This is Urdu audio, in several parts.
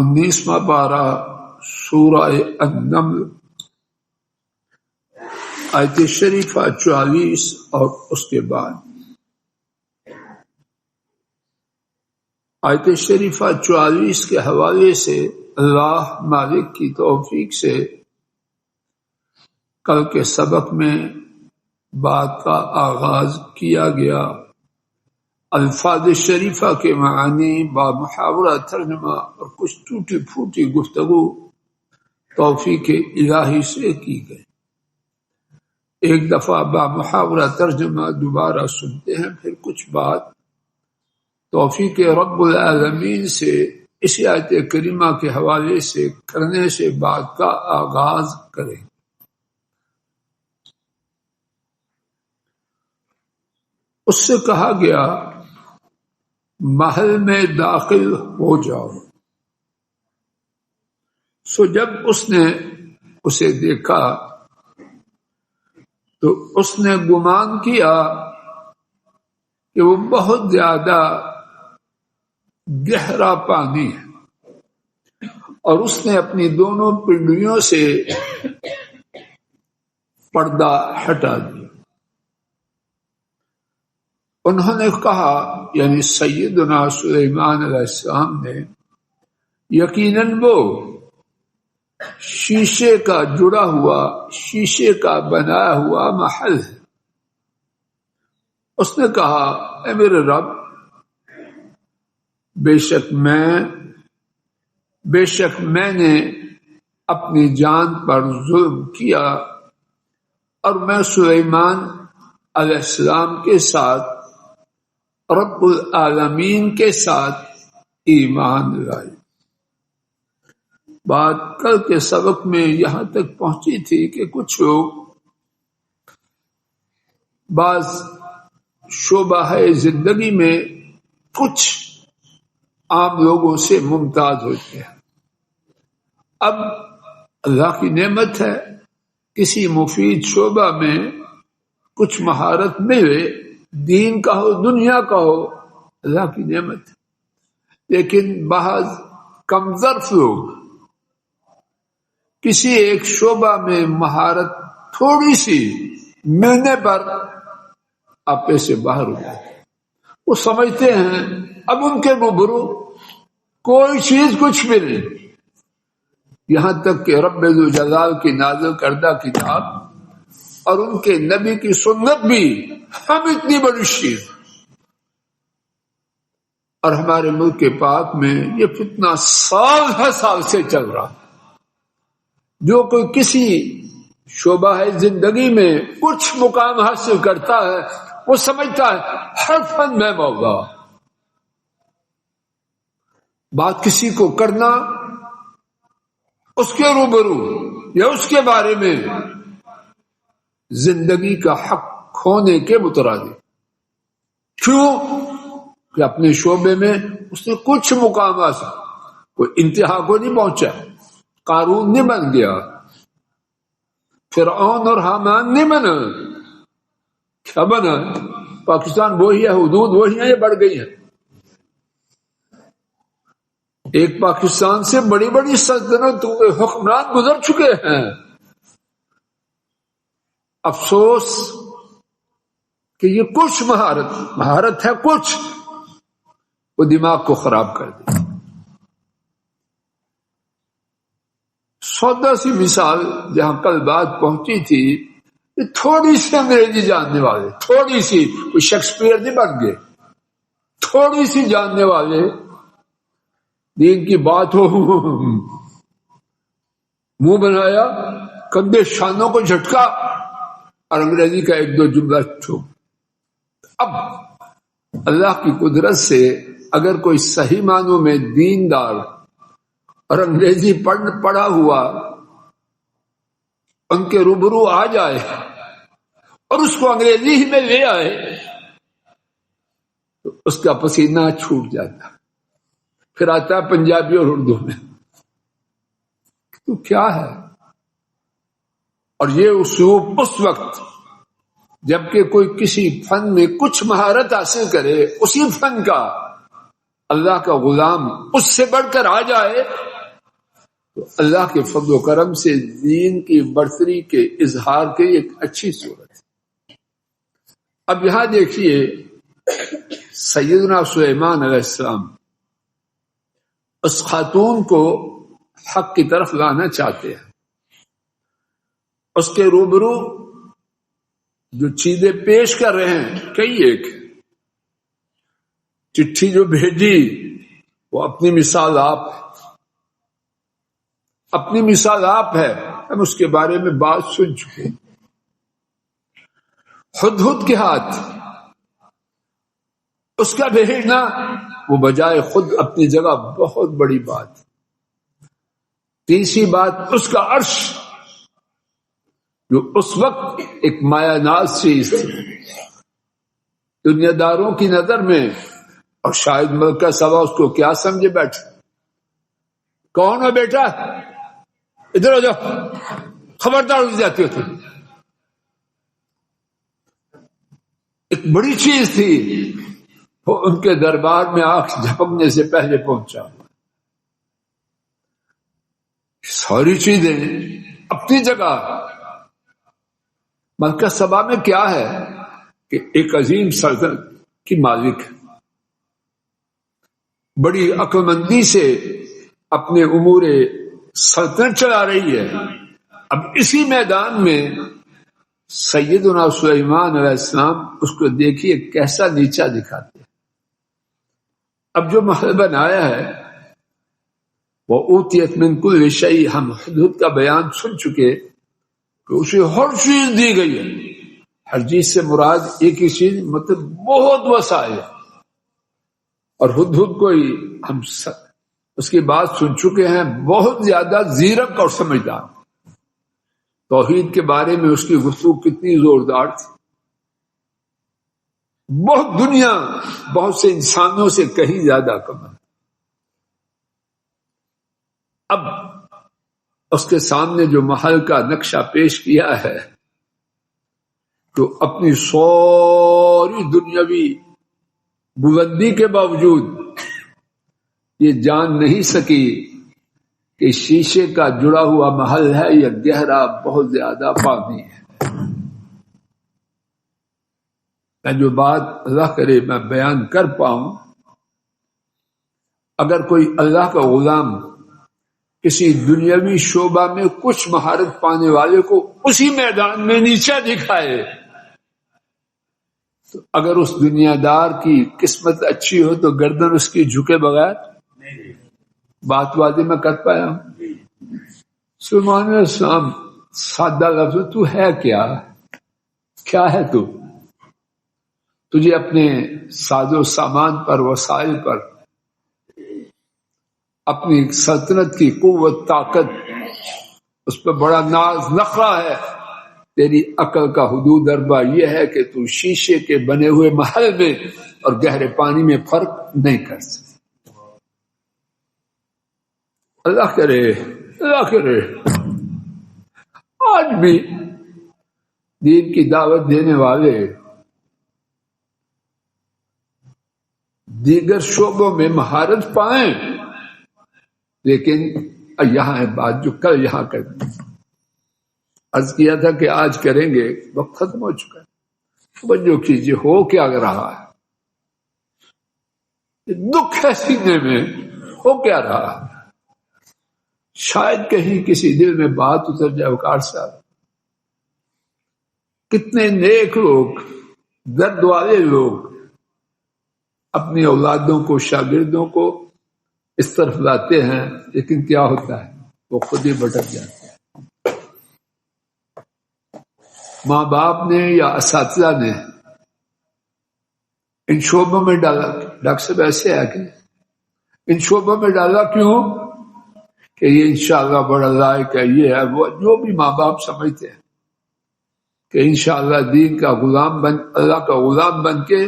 19واں پارہ سورہ النمل آیت شریفہ 44 اور اس کے بعد آیت شریفہ 44 کے حوالے سے اللہ مالک کی توفیق سے کل کے سبق میں بات کا آغاز کیا گیا۔ الفاظ شریفہ کے معنی با محاورہ ترجمہ اور کچھ ٹوٹی پھوٹی گفتگو توفیق الہی سے کی گئی۔ ایک دفعہ با محاورہ ترجمہ دوبارہ سنتے ہیں، پھر کچھ بات توفیق رب العالمین سے اس آیت کریمہ کے حوالے سے کرنے سے بات کا آغاز کریں۔ اس سے کہا گیا محل میں داخل ہو جاؤ۔ سو جب اس نے اسے دیکھا تو اس نے گمان کیا کہ وہ بہت زیادہ گہرا پانی ہے، اور اس نے اپنی دونوں پنڈلیوں سے پردہ ہٹا دیا۔ انہوں نے کہا، یعنی سیدنا سلیمان علیہ السلام نے، یقیناً وہ شیشے کا جڑا ہوا، شیشے کا بنایا ہوا محل ہے۔ اس نے کہا، اے میرے رب، بے شک میں نے اپنی جان پر ظلم کیا، اور میں سلیمان علیہ السلام کے ساتھ رب العالمین کے ساتھ ایمان لائی۔ بات کل کے سبق میں یہاں تک پہنچی تھی کہ کچھ لوگ بعض شعبہ زندگی میں کچھ عام لوگوں سے ممتاز ہوتے ہیں۔ اب اللہ کی نعمت ہے کسی مفید شعبہ میں کچھ مہارت ملے، دین کا ہو دنیا کا ہو، اللہ کی نعمت ہے۔ لیکن بعض کمظرف لوگ کسی ایک شعبہ میں مہارت تھوڑی سی ملنے پر آپے سے باہر ہو جاتے ہیں۔ وہ سمجھتے ہیں اب ان کے روبرو کوئی چیز کچھ بھی نہیں، یہاں تک کہ رب ذوالجلال کی نازل کردہ کتاب اور ان کے نبی کی سنت بھی ہم اتنی بڑی چیز۔ اور ہمارے ملک کے پاک میں یہ فتنہ سال ہر سال سے چل رہا ہے۔ جو کوئی کسی شعبہ زندگی میں کچھ مقام حاصل کرتا ہے، وہ سمجھتا ہے ہر فن میں مولا۔ بات کسی کو کرنا اس کے روبرو یا اس کے بارے میں زندگی کا حق کھونے کے مترادف۔ کیوں کہ اپنے شعبے میں اس نے کچھ مقام حاصل، کوئی انتہا کو نہیں پہنچا، قارون نہیں بن گیا، فرعون اور حامان نہیں بنا۔ کیا بنا؟ پاکستان وہی ہے، حدود وہی ہیں، یہ بڑھ گئی ہیں۔ ایک پاکستان سے بڑی بڑی سلطنتوں کے حکمران گزر چکے ہیں۔ افسوس کہ یہ کچھ مہارت ہے، کچھ وہ دماغ کو خراب کر دے۔ سودا سی مثال جہاں کل بات پہنچی تھی، تھوڑی سی انگریزی جاننے والے، تھوڑی سی، کوئی شیکسپیئر نہیں بن گئے، تھوڑی سی جاننے والے، دین کی بات ہو منہ بنایا، کندھے شانوں کو جھٹکا اور انگریزی کا ایک دو جملہ چھوڑ۔ اب اللہ کی قدرت سے اگر کوئی صحیح معنوں میں دیندار اور انگریزی پڑھا ہوا ان کے روبرو آ جائے اور اس کو انگریزی ہی میں لے آئے تو اس کا پسینہ چھوٹ جاتا، پھر آتا ہے پنجابی اور اردو میں، تو کیا ہے؟ اور یہ اسلوب اس وقت جبکہ کوئی کسی فن میں کچھ مہارت حاصل کرے، اسی فن کا اللہ کا غلام اس سے بڑھ کر آ جائے تو اللہ کے فضل و کرم سے دین کی برتری کے اظہار کی ایک اچھی صورت ہے۔ اب یہاں دیکھیے سیدنا سلیمان علیہ السلام اس خاتون کو حق کی طرف لانا چاہتے ہیں، اس کے روبرو جو چیزیں پیش کر رہے ہیں کئی ایک، چٹھی جو بھیجی وہ اپنی مثال آپ ہے، اپنی مثال آپ ہے، ہم اس کے بارے میں بات سن چکے۔ ہدہد کے ہاتھ اس کا بھیجنا وہ بجائے خود اپنی جگہ بہت بڑی بات۔ تیسری بات اس کا عرش جو اس وقت ایک مایہ ناز چیز تھی دنیا داروں کی نظر میں، اور شاید ملکہ سبا اس کو کیا سمجھے بیٹھے، کون ہے بیٹا ادھر ہو جاؤ، خبردار ہو جاتی ہوتی، ایک بڑی چیز تھی، وہ ان کے دربار میں آنکھ جھپکنے سے پہلے پہنچا۔ ساری چیزیں اپنی جگہ، ملکہ سبا میں کیا ہے کہ ایک عظیم سلطنت کی مالک ہے، بڑی عقل مندی سے اپنے امور سلطنت چلا رہی ہے۔ اب اسی میدان میں سیدنا سلیمان علیہ السلام اس کو دیکھیے کیسا نیچا دکھاتے ہیں۔ اب جو محل بنایا ہے وہ اوتیت من کل شیء، ہم حدود کا بیان سن چکے کہ اسے ہر چیز دی گئی ہے۔ ہر چیز سے مراد ایک ہی چیز مطلب بہت وسائل، اور ہدہد کو ہی ہم اس کی بات سن چکے ہیں، بہت زیادہ زیرک اور سمجھدار۔ توحید کے بارے میں اس کی گفتگو کتنی زوردار تھی، بہت دنیا بہت سے انسانوں سے کہیں زیادہ کم ہے۔ اب اس کے سامنے جو محل کا نقشہ پیش کیا ہے تو اپنی ساری دنیاوی بلندی کے باوجود یہ جان نہیں سکی کہ شیشے کا جڑا ہوا محل ہے یا گہرا بہت زیادہ پانی ہے۔ میں جو بات اللہ کرے میں بیان کر پاؤں، اگر کوئی اللہ کا غلام کسی دنیاوی شعبہ میں کچھ مہارت پانے والے کو اسی میدان میں نیچا دکھائے تو اگر اس دنیا دار کی قسمت اچھی ہو تو گردن اس کی جھکے بغیر بات واضح میں کر پایا ہوں۔ سلیمان علیہ السلام سادہ لفظ، تو ہے کیا؟ کیا ہے تو؟ تجھے اپنے ساز و سامان پر، وسائل پر، اپنی سلطنت کی قوت طاقت اس پہ بڑا ناز نخرہ ہے۔ تیری عقل کا حدود اربع یہ ہے کہ تو شیشے کے بنے ہوئے محل میں اور گہرے پانی میں فرق نہیں کر سکتا۔ اللہ کرے آج بھی دین کی دعوت دینے والے دیگر شعبوں میں مہارت پائیں، لیکن یہاں ہے بات جو کل یہاں کر عرض کیا تھا کہ آج کریں گے، وقت ختم ہو چکا ہے۔ توجہ کیجیے ہو کیا رہا ہے، دکھ ہے سینے میں، ہو کیا رہا ہے۔ شاید کہیں کسی دل میں بات اتر جائے، وقار صاحب کتنے نیک لوگ، درد والے لوگ اپنی اولادوں کو، شاگردوں کو اس طرف لاتے ہیں، لیکن کیا ہوتا ہے وہ خود ہی بھٹک جاتے ہیں۔ ماں باپ نے یا اساتذہ نے ان شعبوں میں ڈالا، ڈاکٹر صاحب ایسے ہے کہ ان شعبوں میں ڈالا کیوں کہ یہ انشاءاللہ بڑا لائق ہے، یہ ہے وہ، جو بھی ماں باپ سمجھتے ہیں کہ انشاءاللہ دین کا غلام بن، اللہ کا غلام بن کے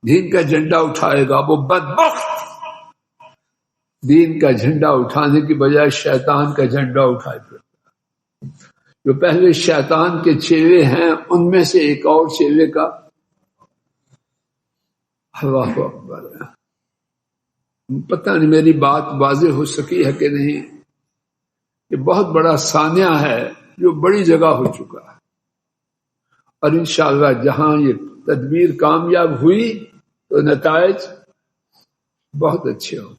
دین کا جھنڈا اٹھائے گا، وہ بدبخت دین کا جھنڈا اٹھانے کی بجائے شیطان کا جھنڈا اٹھائے پھرتا۔ جو پہلے شیطان کے چیلے ہیں ان میں سے ایک اور چیلے کا، اللہ اکبر، پتہ نہیں میری بات واضح ہو سکی ہے کہ نہیں، یہ بہت بڑا سانحہ ہے جو بڑی جگہ ہو چکا ہے، اور انشاءاللہ جہاں یہ تدبیر کامیاب ہوئی تو نتائج بہت اچھے ہوں،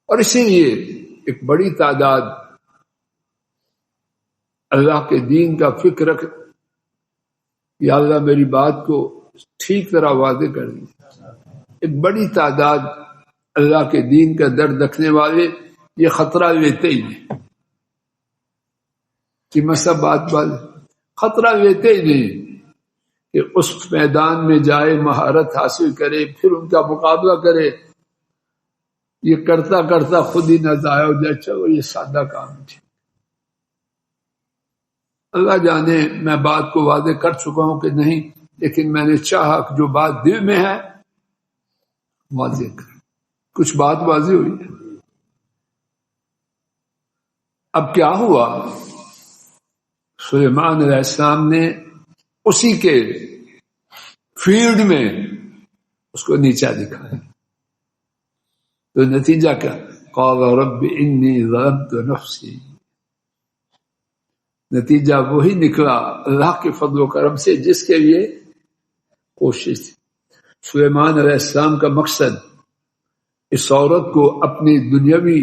اور اسی لیے ایک بڑی تعداد اللہ کے دین کا فکر رکھ، یا اللہ میری بات کو ٹھیک طرح واضح کر دی، ایک بڑی تعداد اللہ کے دین کا درد رکھنے والے یہ خطرہ لیتے ہی نہیں کہ مسئلہ بات خطرہ لیتے ہی نہیں کہ اس میدان میں جائے، مہارت حاصل کرے، پھر ان کا مقابلہ کرے، یہ کرتا کرتا خود ہی نہ ضائع ہو جائے، چلو یہ سادہ کام ہے۔ اللہ جانے میں بات کو واضح کر چکا ہوں کہ نہیں، لیکن میں نے چاہا کہ جو بات دل میں ہے واضح کر، کچھ بات واضح ہوئی ہے۔ اب کیا ہوا، سلیمان علیہ السلام نے اسی کے فیلڈ میں اس کو نیچا دکھایا، تو نتیجہ کیا، قال رب انی ظلمت نفسی، نتیجہ وہی نکلا اللہ کے فضل و کرم سے جس کے لیے کوشش تھی۔ سلیمان علیہ السلام کا مقصد اس عورت کو اپنی دنیاوی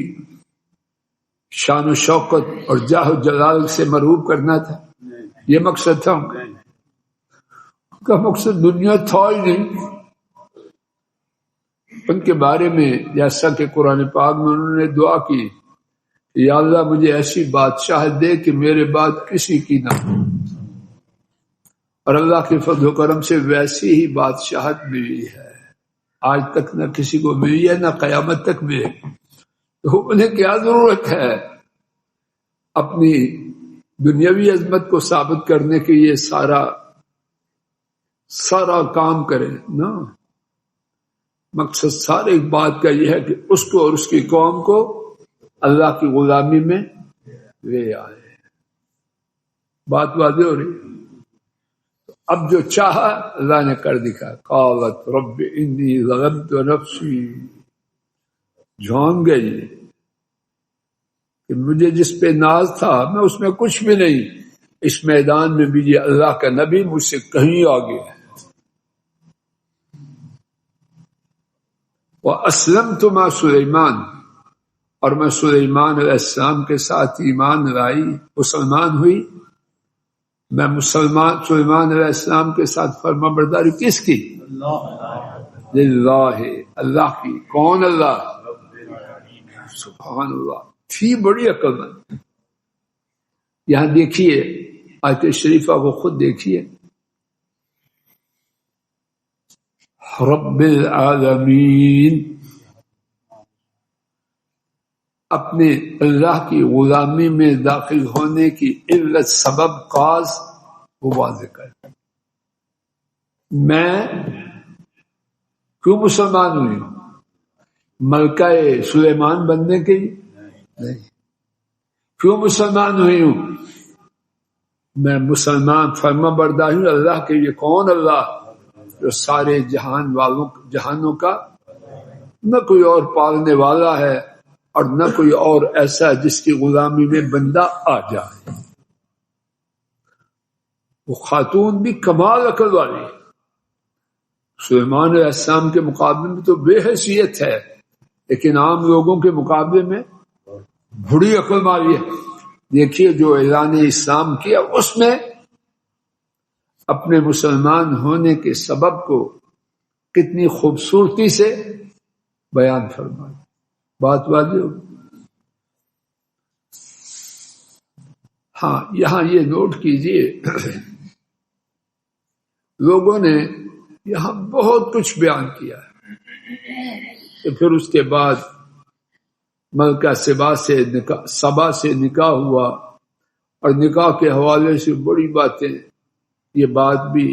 شان و شوکت اور جاہ و جلال سے مرغوب کرنا تھا، یہ مقصد تھا ان کا مقصد دنیا تھا ہی نہیں۔ ان کے بارے میں جیسا کہ قرآن پاک میں انہوں نے دعا کی، یا اللہ مجھے ایسی بادشاہت دے کہ میرے بعد کسی کی نہ ہو، اور اللہ کے فضل و کرم سے ویسی ہی بادشاہت ملی ہے، آج تک نہ کسی کو ملی ہے، نہ قیامت تک ملے، تو انہیں کیا ضرورت ہے اپنی دنیاوی عظمت کو ثابت کرنے کے لیے سارا کام کرے نا۔ مقصد سارے بات کا یہ ہے کہ اس کو اور اس کی قوم کو اللہ کی غلامی میں لے آئے۔ بات واضح ہو رہی، اب جو چاہا اللہ نے کر دکھا، قالت رب انی ظلمت نفسی، جھونک گئی کہ مجھے جس پہ ناز تھا میں اس میں کچھ بھی نہیں، اس میدان میں بھی یہ اللہ کا نبی مجھ سے کہیں آگے ہے۔ وَأَسْلَمْتُ مَعَ سُلَيْمَانَ، اور میں سلیمان علیہ السلام کے ساتھ ایمان لائی، مسلمان ہوئی۔ میں سلیمان علیہ السلام کے ساتھ فرما برداری کس کی؟ للہ، اللہ کی۔ کون اللہ؟ سبحان اللہ، تھی بڑی عقل مند۔ یہاں دیکھیے آیت شریفہ کو خود دیکھیے، رب العالمین، اپنے اللہ کی غلامی میں داخل ہونے کی علت، سبب، کاز وہ واضح کر۔ میں کیوں مسلمان ہوئی ہوں؟ ملکہ سلیمان بننے کے لیے نہیں۔ کیوں مسلمان ہوئی ہوں؟ میں مسلمان فرما بردار ہوں اللہ کے لیے۔ کون اللہ؟ جو سارے جہانوں کا نہ کوئی اور پالنے والا ہے اور نہ کوئی اور ایسا جس کی غلامی میں بندہ آ جائے۔ وہ خاتون بھی کمال عقل والی، سلیمان علیہ السلام کے مقابلے میں تو بے حیثیت ہے، لیکن عام لوگوں کے مقابلے میں بڑی عقل والی ہے۔ دیکھیے جو اعلان اسلام کیا، اس میں اپنے مسلمان ہونے کے سبب کو کتنی خوبصورتی سے بیان فرمایا۔ بات واضح ہو۔ ہاں یہاں یہ نوٹ کیجئے، لوگوں نے یہاں بہت کچھ بیان کیا ہے کہ پھر اس کے بعد ملکہ سبا سے نکاح ہوا، اور نکاح کے حوالے سے بڑی باتیں، یہ بات بھی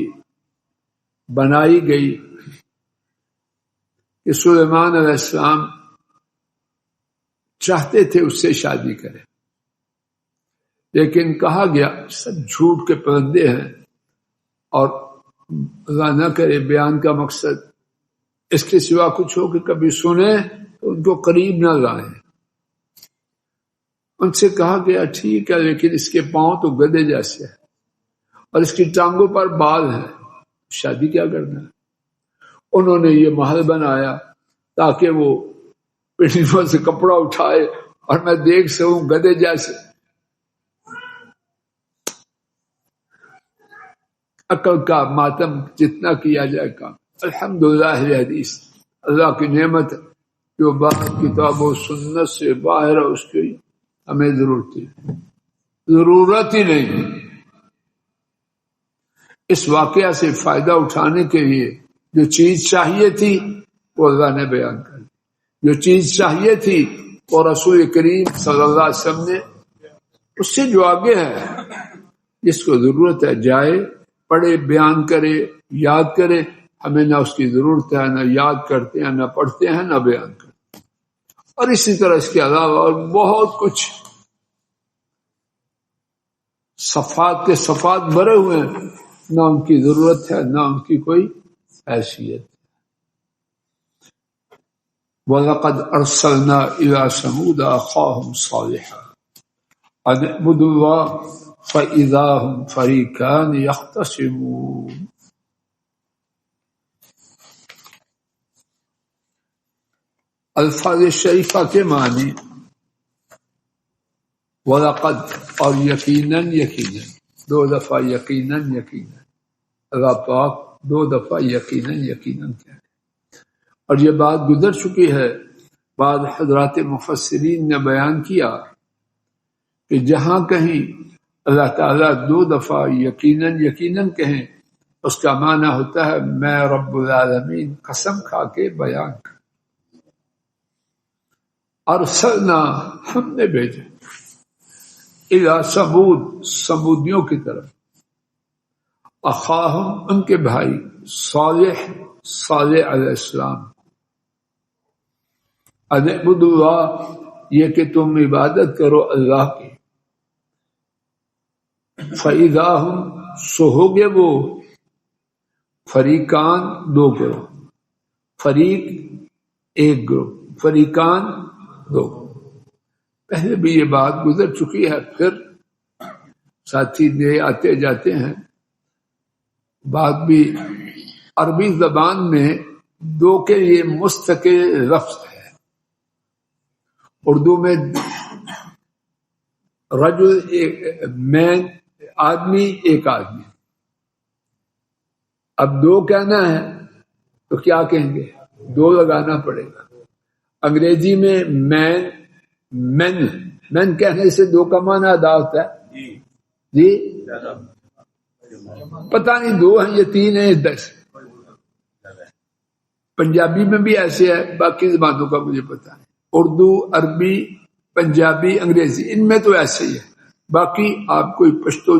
بنائی گئی کہ سلیمان علیہ السلام چاہتے تھے اس سے شادی کرے، لیکن کہا گیا سب جھوٹ کے پرندے ہیں، اور اللہ نہ کرے بیان کا مقصد اس کے سوا کچھ ہو کہ کبھی سنیں تو ان کو قریب نہ لائیں۔ ان سے کہا گیا ٹھیک ہے لیکن اس کے پاؤں تو گدھے جیسے ہیں اور اس کی ٹانگوں پر بال ہیں، شادی کیا کرنا ہے؟ انہوں نے یہ محل بنایا تاکہ وہ پنڈلیوں سے کپڑا اٹھائے اور میں دیکھ سکوں گدھے جیسے. عقل کا ماتم جتنا کیا جائے کام. الحمدللہ یہ حدیث اللہ کی نعمت ہے جو بات کتاب و سنت سے باہر ہے، اس کی ہمیں ضرورت ہی نہیں. اس واقعہ سے فائدہ اٹھانے کے لیے جو چیز چاہیے تھی وہ اللہ نے بیان کر دی، جو چیز چاہیے تھی وہ رسول کریم صلی اللہ علیہ وسلم نے اس سے جو آگے ہے جس کو ضرورت ہے جائے پڑھے بیان کرے یاد کرے. ہمیں نہ اس کی ضرورت ہے، نہ یاد کرتے ہیں، نہ پڑھتے ہیں، نہ بیان کرتے ہیں. اور اسی طرح اس کے علاوہ اور بہت کچھ صفات کے صفات بھرے ہوئے ہیں، نہ ان کی ضرورت ہے نہ ان کی کوئی حیثیت. وَلَقَدْ أَرْسَلْنَا إِلَىٰ ثَمُودَ أَخَاهُمْ صَالِحًا أَنِ اعْبُدُوا اللَّهَ فَإِذَا هُمْ فَرِيقَانِ يَخْتَصِمُونَ. الفاظ شریفہ کے معنی وَلَقَدْ اور یقیناً دو دفعہ یقیناً اللہ پاک دو دفعہ یقیناً کہتے. اور یہ بات گزر چکی ہے. بعض حضرات مفسرین نے بیان کیا کہ جہاں کہیں اللہ تعالیٰ دو دفعہ یقیناً کہیں اس کا معنی ہوتا ہے میں رب العالمین قسم کھا کے بیان کر. ارسلنا ہم نے بھیجے الی ثمود ثمودیوں کی طرف اخاہم ان کے بھائی صالح علیہ السلام ان اعبدوا اللہ یہ کہ تم عبادت کرو اللہ کی. فَإِذَا هُمْ سو ہوگے وہ فریقان دو گروہ، فریق ایک گروہ، فریقان دو. پہلے بھی یہ بات گزر چکی ہے، پھر ساتھی نئے آتے جاتے ہیں. بات بھی عربی زبان میں دو کے لیے مستقل لفظ ہے. اردو میں رجل ایک مین آدمی ایک آدمی. اب دو کہنا ہے تو کیا کہیں گے؟ دو لگانا پڑے گا. انگریزی میں مین کہنے سے دو کا معنی ادا ہوتا ہے جی پتہ نہیں دو ہیں یا تین ہیں 10. پنجابی میں بھی ایسے ہے، باقی زبانوں کا مجھے پتہ ہے. اردو عربی پنجابی انگریزی ان میں تو ایسے ہی ہے. باقی آپ کوئی پشتو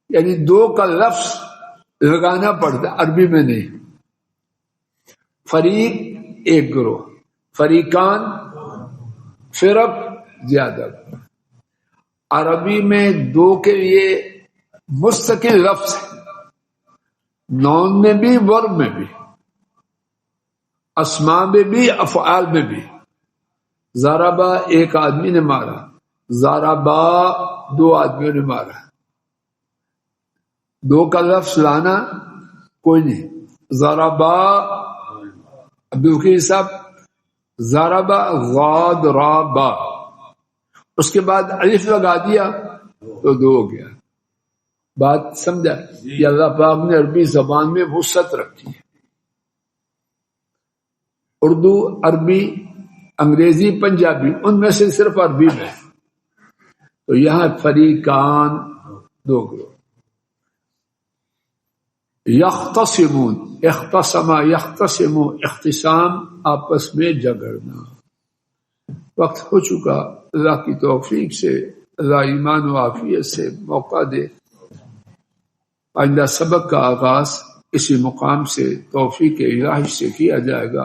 یعنی دو کا لفظ لگانا پڑتا ہے، عربی میں نہیں. فریق ایک گروہ، فریقان فرق زیادہ. عربی میں دو کے لیے مستقل لفظ ہے، نون میں بھی ورب میں بھی، اسماء میں بھی افعال میں بھی. ضربا ایک آدمی نے مارا، ضربا دو آدمیوں نے مارا. دو کا لفظ لانا کوئی نہیں. ضربا عبدالقی صاحب ضربا غاضربا، اس کے بعد الف لگا دیا تو دو ہو گیا. بات سمجھا؟ یہ اللہ پاک نے عربی زبان میں وسعت رکھی ہے. اردو عربی انگریزی پنجابی ان میں سے صرف عربی میں، تو یہاں فریقان دو گروہ. یختصمون، اختصما یختصم، اختصام آپس میں جھگڑنا. وقت ہو چکا. اللہ کی توفیق سے اللہ ایمان و عافیت سے موقع دے. آئندہ سبق کا آغاز اسی مقام سے توفیق الہی سے کیا جائے گا.